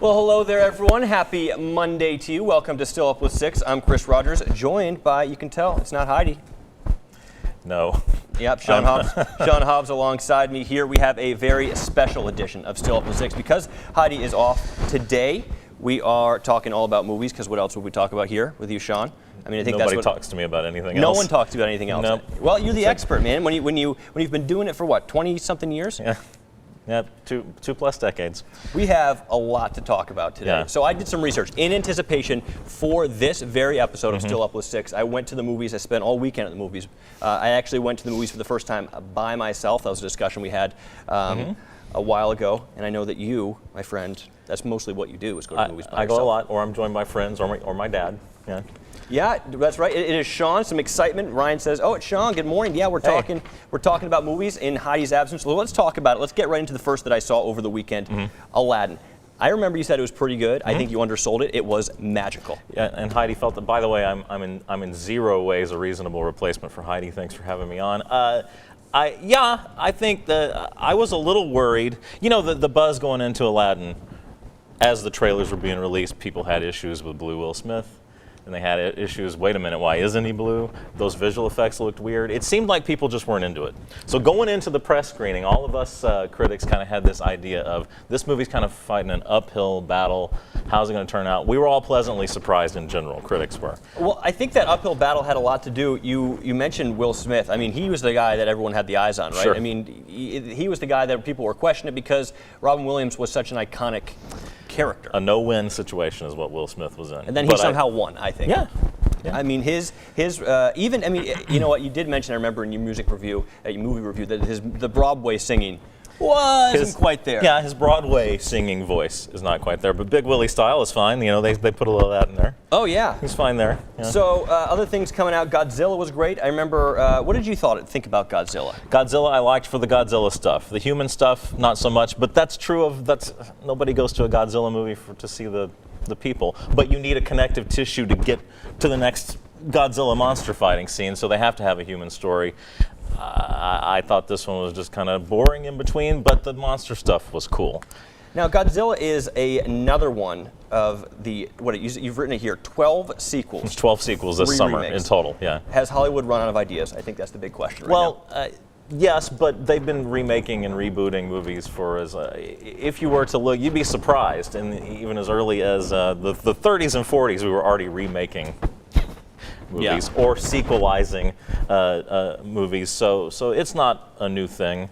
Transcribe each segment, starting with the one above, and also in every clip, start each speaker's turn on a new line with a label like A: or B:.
A: Well, hello there, everyone. Happy Monday to you. Welcome to Still Up with Six. I'm Chris Rogers, joined by, you can tell, it's not Heidi.
B: No.
A: Yep, Sean Hobbs. Sean Hobbs alongside me here. We have a very special edition of Still Up with Six. Because Heidi is off today, we are talking all about movies, because what else would we talk about here with you, Sean? I mean, I think
B: Nobody
A: that's what,
B: talks to me about anything else.
A: No one talks about anything else.
B: Nope.
A: Well, you're the expert, man. When you've been doing it for what, 20-something years?
B: Yeah, two plus decades.
A: We have a lot to talk about today.
B: Yeah.
A: So I did some research in anticipation for this very episode of Still Up with Six. I went to the movies. I spent all weekend at the movies. I actually went to the movies for the first time by myself. That was a discussion we had a while ago. And I know that you, my friend, that's mostly what you do is go to the movies by yourself.
B: I go a lot, or I'm joined by friends, or my dad. Yeah.
A: Yeah, that's right. It is Sean. Some excitement. Ryan says, "Oh, it's Sean. Good morning." Yeah, we're talking about movies in Heidi's absence. So let's talk about it. Let's get right into the first that I saw over the weekend, Aladdin. I remember you said it was pretty good. I think you undersold it. It was magical.
B: Yeah, and Heidi felt that. By the way, I'm in zero ways a reasonable replacement for Heidi. Thanks for having me on. I think that I was a little worried. You know, the buzz going into Aladdin, as the trailers were being released, people had issues with Blue Will Smith. And they had issues, wait a minute, why isn't he blue? Those visual effects looked weird. It seemed like people just weren't into it. So going into the press screening, all of us critics kind of had this idea of this movie's kind of fighting an uphill battle. How's it going to turn out? We were all pleasantly surprised in general, critics were.
A: Well, I think that uphill battle had a lot to do, you mentioned Will Smith. I mean, he was the guy that everyone had the eyes on, right?
B: Sure.
A: I mean, he was the guy that people were questioning because Robin Williams was such an iconic character.
B: A no-win situation is what Will Smith was in.
A: And then he somehow won, I think.
B: Yeah.
A: I mean, you know what, you did mention, I remember in your movie review, that the Broadway singing wasn't quite there.
B: Yeah, his Broadway singing voice is not quite there, but Big Willie style is fine. You know, they put a little of that in there.
A: Oh, yeah.
B: He's fine there. Yeah.
A: So, other things coming out, Godzilla was great. I remember, what did you think about Godzilla?
B: Godzilla I liked for the Godzilla stuff. The human stuff, not so much, but that's true of, nobody goes to a Godzilla movie to see the people, but you need a connective tissue to get to the next Godzilla monster fighting scene, so they have to have a human story. I thought this one was just kind of boring in between, but the monster stuff was cool.
A: Now, Godzilla is another one of you've written it here, 12 sequels.
B: It's 12 sequels this summer in total, yeah.
A: Has Hollywood run out of ideas? I think that's the big question right now.
B: Yes, but they've been remaking and rebooting movies for if you were to look, you'd be surprised, and even as early as the 30s and 40s, we were already remaking movies or sequelizing movies, so it's not a new thing.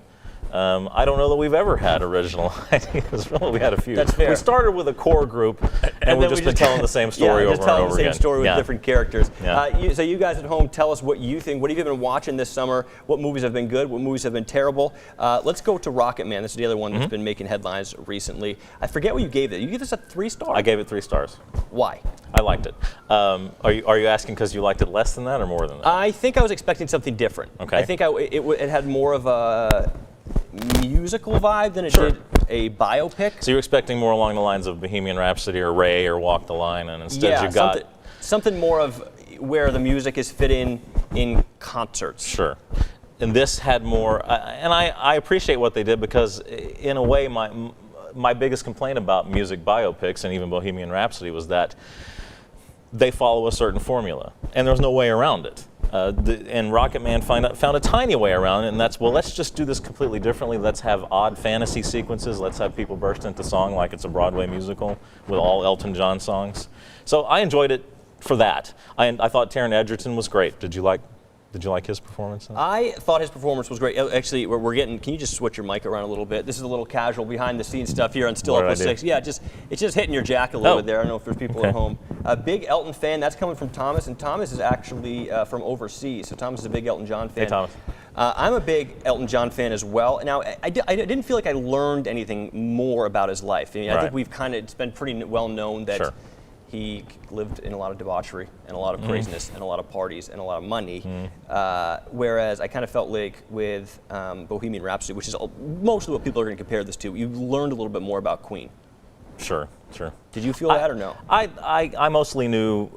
B: I don't know that we've ever had original ideas. Really, we had a few.
A: That's fair.
B: We started with a core group, and we've just been telling the same story over and over again.
A: just telling the same story with different characters.
B: Yeah.
A: So you guys at home, tell us what you think. What have you been watching this summer? What movies have been good? What movies have been terrible? Let's go to Rocketman. This is the other one that's been making headlines recently. I forget what you gave it. You gave this a 3-star.
B: I gave it 3 stars.
A: Why?
B: I liked it. Are you asking because you liked it less than that or more than that?
A: I think I was expecting something different.
B: Okay.
A: I think it had more of a musical vibe than it did a biopic.
B: So you're expecting more along the lines of Bohemian Rhapsody or Ray or Walk the Line, and instead you got
A: something more of where the music is fit in concerts.
B: Sure. And this had more, and I appreciate what they did because in a way my biggest complaint about music biopics and even Bohemian Rhapsody was that they follow a certain formula, and there's no way around it. And Rocketman found a tiny way around it, and that's, well, let's just do this completely differently. Let's have odd fantasy sequences. Let's have people burst into song like it's a Broadway musical with all Elton John songs. So I enjoyed it for that. I thought Taron Egerton was great. Did you like his performance?
A: I thought his performance was great. Actually, we're getting. Can you just switch your mic around a little bit? This is a little casual behind-the-scenes stuff here on Still Up with Six. Yeah, it's just hitting your jack a little bit there. I don't know if there's people at home. A big Elton fan. That's coming from Thomas, and Thomas is actually from overseas. So Thomas is a big Elton John fan.
B: Hey, Thomas.
A: I'm a big Elton John fan as well. Now, I didn't feel like I learned anything more about his life. I mean, I think it's been pretty well known that. Sure. He lived in a lot of debauchery and a lot of craziness and a lot of parties and a lot of money. Whereas I kind of felt like with Bohemian Rhapsody, which is mostly what people are going to compare this to, you learned a little bit more about Queen.
B: Sure.
A: Did you feel that or no?
B: I mostly knew,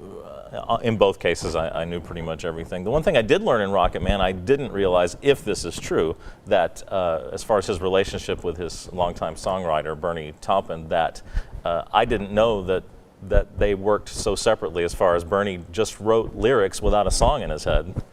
B: in both cases, I knew pretty much everything. The one thing I did learn in Rocketman, I didn't realize, if this is true, that as far as his relationship with his longtime songwriter, Bernie Taupin, that I didn't know that they worked so separately as far as Bernie just wrote lyrics without a song in his head.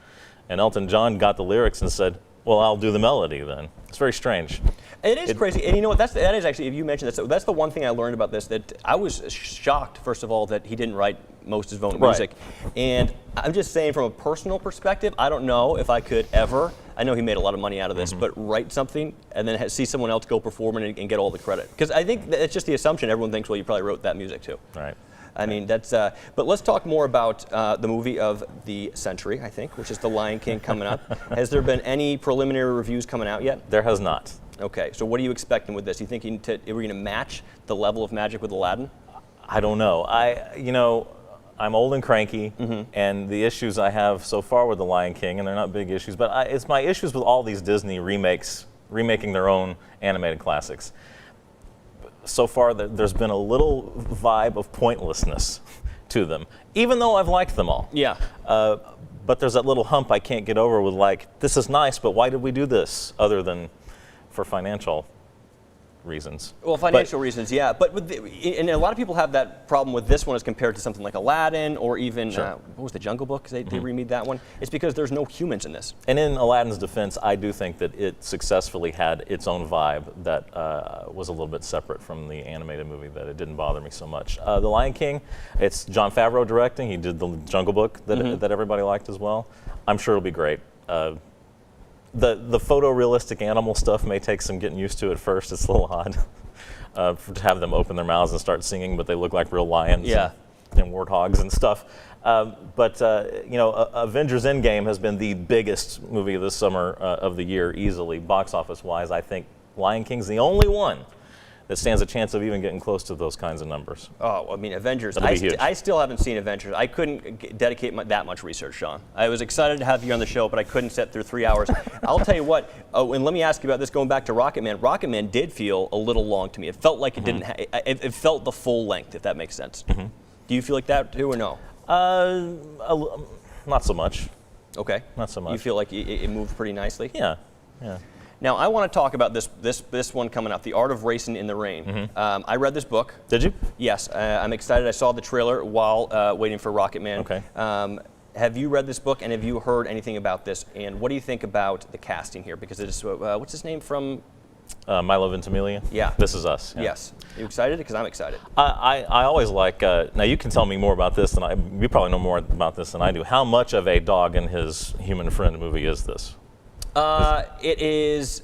B: And Elton John got the lyrics and said, well, I'll do the melody then. It's very strange.
A: It is crazy, and you know what? That is actually, if you mentioned that, that's the one thing I learned about this. That I was shocked, first of all, that he didn't write most of his own music. And I'm just saying, from a personal perspective, I don't know if I could ever. I know he made a lot of money out of this, but write something and then see someone else go perform it and get all the credit. Because I think it's just the assumption everyone thinks, well, you probably wrote that music too.
B: Right.
A: I mean, that's. But let's talk more about the movie of the century, I think, which is The Lion King coming up. Has there been any preliminary reviews coming out yet?
B: There has not.
A: Okay, so what are you expecting with this? You think we're going to match the level of magic with Aladdin?
B: I don't know. I'm old and cranky, and the issues I have so far with The Lion King, and they're not big issues, but it's my issues with all these Disney remaking their own animated classics. So far, there's been a little vibe of pointlessness to them, even though I've liked them all.
A: Yeah.
B: But there's that little hump I can't get over with, like, this is nice, but why did we do this, other than for financial reasons?
A: Well, financial reasons, yeah. But and a lot of people have that problem with this one as compared to something like Aladdin or even, what was the Jungle Book? They remade that one. It's because there's no humans in this.
B: And in Aladdin's defense, I do think that it successfully had its own vibe that was a little bit separate from the animated movie, that it didn't bother me so much. The Lion King, it's Jon Favreau directing. He did the Jungle Book that everybody liked as well. I'm sure it'll be great. The photorealistic animal stuff may take some getting used to at first. It's a little odd to have them open their mouths and start singing, but they look like real lions and warthogs and stuff. But Avengers Endgame has been the biggest movie of this summer of the year, easily, box office-wise. I think Lion King's the only one that stands a chance of even getting close to those kinds of numbers.
A: Oh, I mean, Avengers.
B: That'll be huge.
A: I still haven't seen Avengers. I couldn't dedicate that much research, Sean. I was excited to have you on the show, but I couldn't sit through 3 hours. I'll tell you what, and let me ask you about this, going back to Rocketman. Rocketman did feel a little long to me. It felt like it didn't, it felt the full length, if that makes sense. Do you feel like that too, or no?
B: Not so much.
A: Okay.
B: Not so much.
A: You feel like it moved pretty nicely?
B: Yeah.
A: Now, I want to talk about this one coming up, The Art of Racing in the Rain. I read this book.
B: Did you?
A: Yes, I'm excited. I saw the trailer while waiting for Rocketman.
B: Okay.
A: Have you read this book, and have you heard anything about this? And what do you think about the casting here? Because it's, what's his name from?
B: Milo Ventimiglia?
A: Yeah.
B: This Is Us. Yeah.
A: Yes. Are you excited? Because I'm excited.
B: I always like, now you can tell me more about this than you probably know more about this than I do. How much of a dog and his human friend movie is this?
A: It is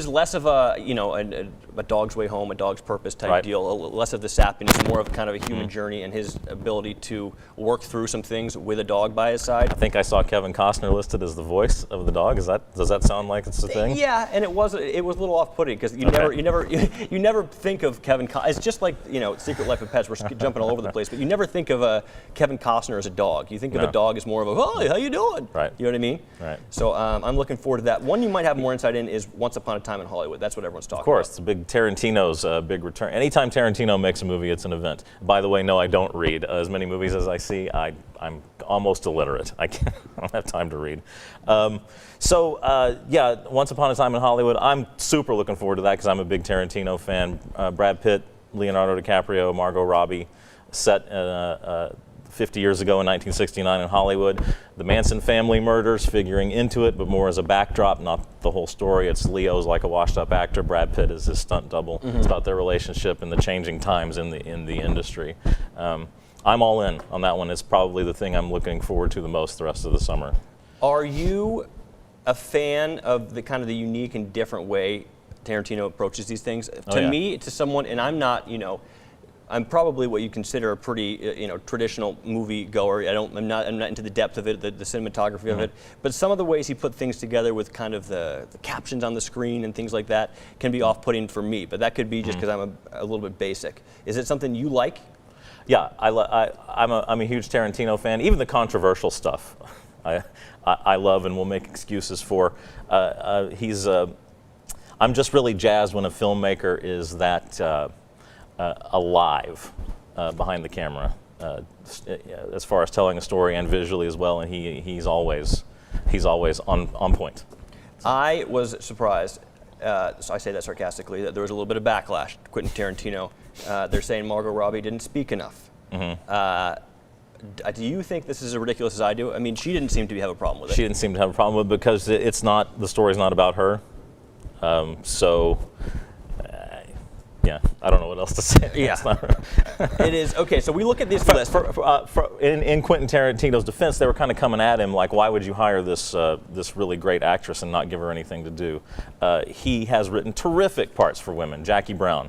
A: less of a dog's way home, a dog's purpose type deal, less of the sappiness, more of kind of a human journey and his ability to work through some things with a dog by his side.
B: I think I saw Kevin Costner listed as the voice of the dog. Does that sound like it's a thing?
A: Yeah, and it was a little off-putting because you never think of Kevin Costner. It's just like Secret Life of Pets. We're jumping all over the place, but you never think of Kevin Costner as a dog. You think of a dog as more of a, "Hi, how you doing?"
B: Right.
A: You know what I mean?
B: Right.
A: So I'm looking forward to that. One you might have more insight in is Once Upon a Time in Hollywood. That's what everyone's talking about.
B: Of course, it's a big Tarantino's big return. Anytime Tarantino makes a movie, it's an event. By the way, no, I don't read as many movies as I see. I'm almost illiterate. I don't have time to read. Once Upon a Time in Hollywood, I'm super looking forward to that because I'm a big Tarantino fan. Brad Pitt, Leonardo DiCaprio, Margot Robbie, set 50 years ago in 1969 in Hollywood. The Manson family murders figuring into it, but more as a backdrop, not the whole story. It's Leo's like a washed-up actor. Brad Pitt is his stunt double. It's about their relationship and the changing times in the industry. I'm all in on that one. It's probably the thing I'm looking forward to the most the rest of the summer.
A: Are you a fan of the kind of the unique and different way Tarantino approaches these things? To me, to someone, and I'm not, I'm probably what you consider a pretty, traditional movie goer. I'm not into the depth of it, the cinematography of it. But some of the ways he put things together with kind of the captions on the screen and things like that can be off-putting for me. But that could be just because I'm a little bit basic. Is it something you like?
B: Yeah, I'm a huge Tarantino fan. Even the controversial stuff, I love and will make excuses for. I'm just really jazzed when a filmmaker is that alive behind the camera, as far as telling a story and visually as well. And he's always on point. So.
A: I was surprised. So I say that sarcastically, that there was a little bit of backlash to Quentin Tarantino They're saying Margot Robbie didn't speak enough. Do you think this is as ridiculous as I do? I mean, she didn't seem to have a problem with it.
B: She didn't seem to have a problem with it because the story's not about her. Yeah, I don't know what else to say.
A: Yeah, it is. Okay, so we look at this list.
B: In Quentin Tarantino's defense, they were kind of coming at him like, why would you hire this really great actress and not give her anything to do? He has written terrific parts for women. Jackie Brown,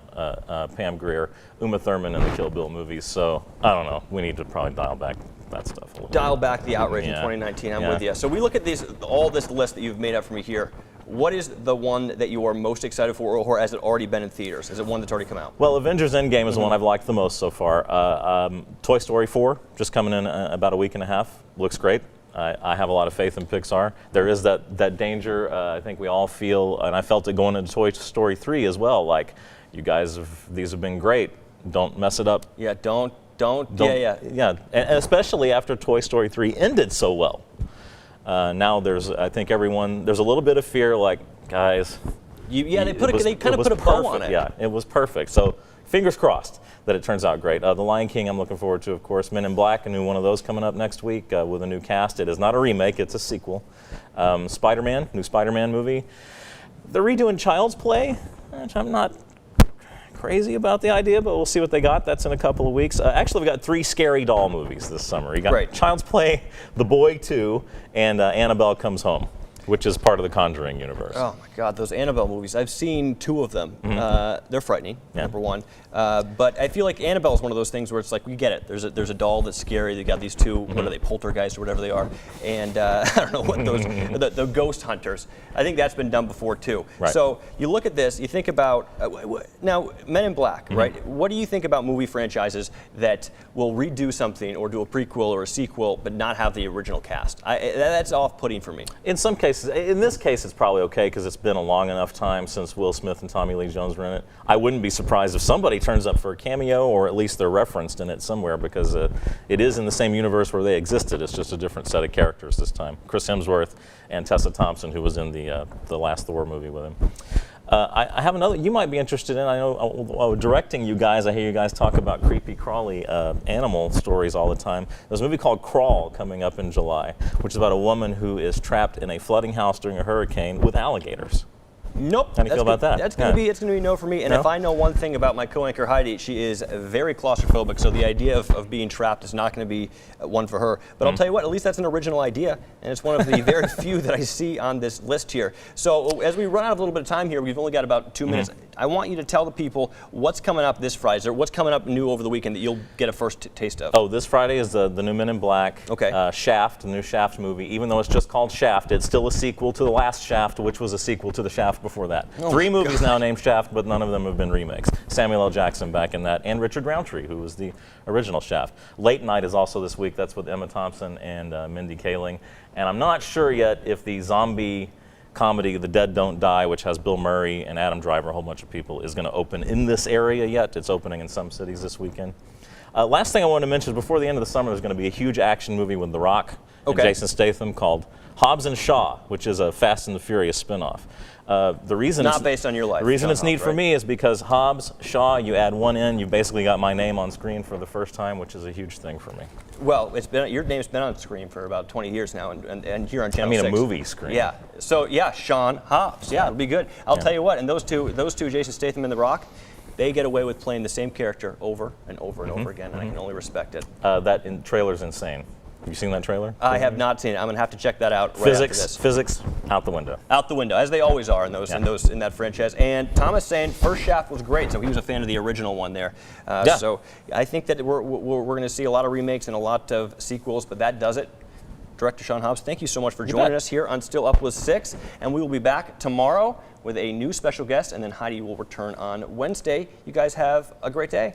B: Pam Grier, Uma Thurman in the Kill Bill movies. So, I don't know. We need to probably dial back that stuff a little bit.
A: Dial back the outrage in 2019. I'm with you. So we look at all this list that you've made up for me here. What is the one that you are most excited for, or has it already been in theaters? Is it one that's already come out?
B: Well, Avengers Endgame is the one I've liked the most so far. Toy Story 4, just coming in about a week and a half. Looks great. I have a lot of faith in Pixar. There is that danger I think we all feel, and I felt it going into Toy Story 3 as well. Like, you guys, these have been great. Don't mess it up.
A: Yeah, don't.
B: Yeah, and especially after Toy Story 3 ended so well. Now I think there's a little bit of fear, like, guys.
A: They kind of put a bow on it.
B: Yeah, it was perfect. So fingers crossed that it turns out great. The Lion King I'm looking forward to, of course. Men in Black, a new one of those coming up next week with a new cast. It is not a remake, it's a sequel. Spider-Man, new Spider-Man movie. They're redoing Child's Play, which I'm not crazy about the idea, but we'll see what they got. That's in a couple of weeks. Actually, we've got 3 scary doll movies this summer. You got Child's Play, The Boy 2, and Annabelle Comes Home, which is part of the Conjuring universe.
A: Oh my God, those Annabelle movies. I've seen 2 of them. They're frightening, number one. But I feel like Annabelle is one of those things where it's like, we get it. There's a doll that's scary. They got these 2, what are they, poltergeists or whatever they are. And I don't know what those, the ghost hunters. I think that's been done before too.
B: Right.
A: So you look at this, you think about, now Men in Black, right? What do you think about movie franchises that will redo something or do a prequel or a sequel but not have the original cast? That's off-putting for me.
B: In some cases, in this case it's probably okay because it's been a long enough time since Will Smith and Tommy Lee Jones were in it. I wouldn't be surprised if somebody turns up for a cameo, or at least they're referenced in it somewhere, because it is in the same universe where they existed. It's just a different set of characters this time. Chris Hemsworth and Tessa Thompson, who was in the last Thor movie with him. I have another you might be interested in. I know directing you guys, I hear you guys talk about creepy, crawly animal stories all the time. There's a movie called Crawl coming up in July, which is about a woman who is trapped in a flooding house during a hurricane with alligators.
A: Nope.
B: How do you feel about that?
A: That's going to be no for me. And if I know one thing about my co-anchor Heidi, she is very claustrophobic. So the idea of being trapped is not going to be one for her. But I'll tell you what, at least that's an original idea, and it's one of the very few that I see on this list here. So as we run out of a little bit of time here, we've only got about 2 minutes. I want you to tell the people what's coming up this Friday, or what's coming up new over the weekend that you'll get a first taste of.
B: Oh, this Friday is the new Men in Black.
A: Okay.
B: Shaft, the new Shaft movie. Even though it's just called Shaft, it's still a sequel to the last Shaft, which was a sequel to the Shaft before that. 3 movies now named Shaft, but none of them have been remakes. Samuel L. Jackson back in that, and Richard Roundtree, who was the original Shaft. Late Night is also this week. That's with Emma Thompson and Mindy Kaling. And I'm not sure yet if the zombie comedy The Dead Don't Die, which has Bill Murray and Adam Driver, a whole bunch of people, is going to open in this area yet. It's opening in some cities this weekend. Last thing I wanted to mention, before the end of the summer, there's going to be a huge action movie with The Rock and Jason Statham called Hobbs and Shaw, which is a Fast and the Furious spinoff. The reason
A: not based on your life.
B: The reason it's neat for me is because Hobbs, Shaw, you add one in, you've basically got my name on screen for the first time, which is a huge thing for me.
A: Well, your name's been on screen for about 20 years now, and here on Channel 6.
B: I mean, a movie screen.
A: Yeah. So yeah, Sean Hobbs. Yeah, it'll be good. I'll tell you what. And those two, Jason Statham and The Rock, they get away with playing the same character over and over and over again, and I can only respect it.
B: That trailer's insane. Have you seen that trailer?
A: I have not seen it. I'm going to have to check that out right after this.
B: Physics, out the window.
A: Out the window, as they always are in that franchise. And Thomas saying first Shaft was great, so he was a fan of the original one there. So I think that we're going to see a lot of remakes and a lot of sequels, but that does it. Director Sean Hobbs, thank you so much for joining us here on Still Up with 6. And we will be back tomorrow with a new special guest, and then Heidi will return on Wednesday. You guys have a great day.